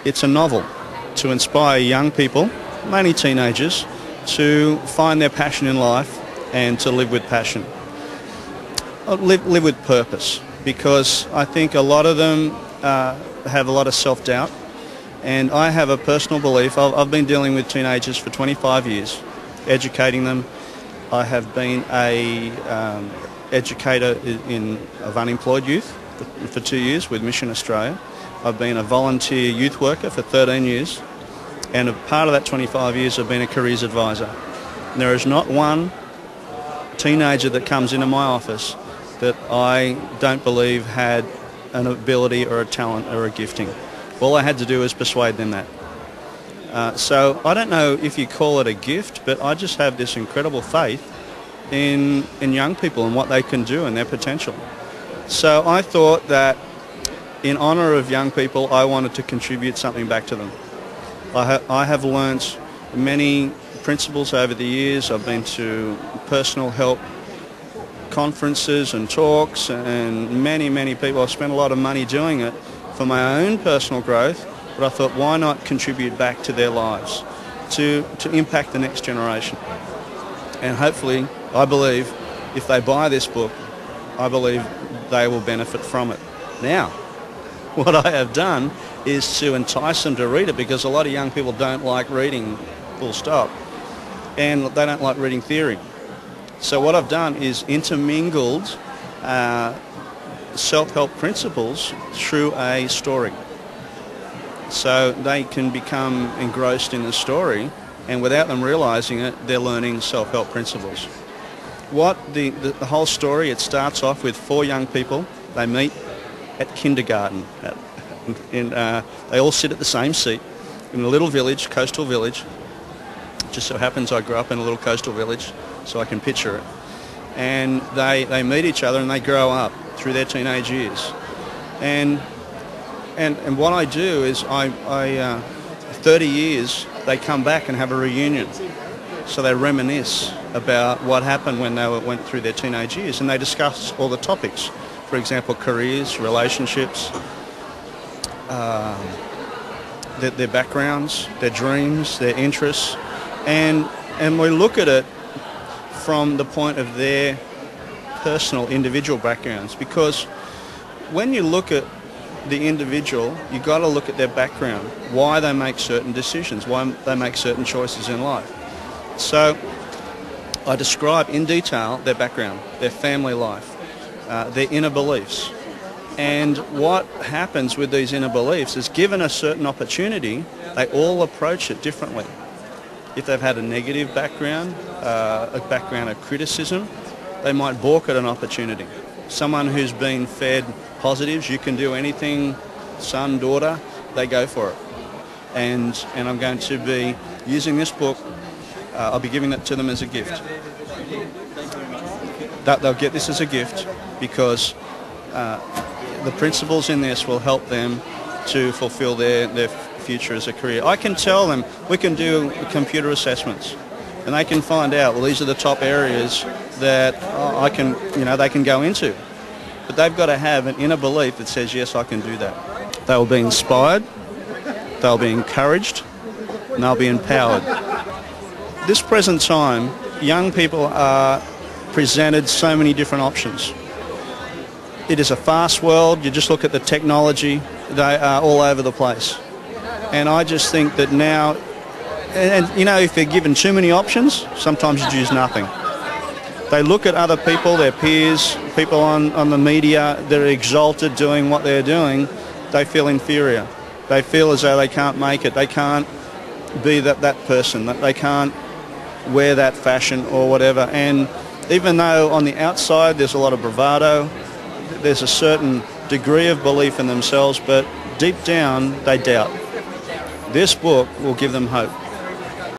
It's a novel to inspire young people, mainly teenagers, to find their passion in life and to live with passion. Live with purpose, because I think a lot of them have a lot of self-doubt, and I have a personal belief. I've been dealing with teenagers for 25 years, educating them. I have been a educator of unemployed youth for 2 years with Mission Australia. I've been a volunteer youth worker for 13 years, and a part of that 25 years I've been a careers advisor. And there is not one teenager that comes into my office that I don't believe had an ability or a talent or a gifting. All I had to do was persuade them that. So I don't know if you call it a gift, but I just have this incredible faith in young people and what they can do and their potential. So I thought that in honour of young people, I wanted to contribute something back to them. I have learnt many principles over the years. I've been to personal help conferences and talks, and many people. I've spent a lot of money doing it for my own personal growth, but I thought, why not contribute back to their lives to impact the next generation? And hopefully, I believe, if they buy this book, I believe they will benefit from it. Now, what I have done is to entice them to read it, because a lot of young people don't like reading, full stop, and they don't like reading theory. So what I've done is intermingled self-help principles through a story. So they can become engrossed in the story, and without them realising it, they're learning self-help principles. What the whole story, it starts off with 4 young people. They meet at kindergarten. They all sit at the same seat in a little village, coastal village. It just so happens I grew up in a little coastal village, so I can picture it. And they meet each other and they grow up through their teenage years. And what I do is 30 years, they come back and have a reunion. So they reminisce about what happened when they went through their teenage years, and they discuss all the topics. For example, careers, relationships, their backgrounds, their dreams, their interests, and we look at it from the point of their personal, individual backgrounds. Because when you look at the individual, you've got to look at their background, why they make certain decisions, why they make certain choices in life. So I describe in detail their background, their family life, their inner beliefs. And what happens with these inner beliefs is, given a certain opportunity, they all approach it differently. If they've had a negative background, a background of criticism, they might balk at an opportunity. Someone who's been fed positives, you can do anything, son, daughter, they go for it. And I'm going to be using this book, I'll be giving it to them as a gift. They'll get this as a gift, because the principles in this will help them to fulfill their future as a career. I can tell them, we can do computer assessments, and they can find out, well, these are the top areas that they can go into. But they've got to have an inner belief that says, yes, I can do that. They'll be inspired, they'll be encouraged, and they'll be empowered. This present time, young people are presented so many different options. It is a fast world. You just look at the technology, they are all over the place. And I just think that now, and if they're given too many options, sometimes you choose nothing. They look at other people, their peers, people on the media, they're exalted doing what they're doing, they feel inferior. They feel as though they can't make it, they can't be that person, that they can't wear that fashion or whatever. And even though on the outside there's a lot of bravado, there's a certain degree of belief in themselves, but deep down they doubt. This book will give them hope.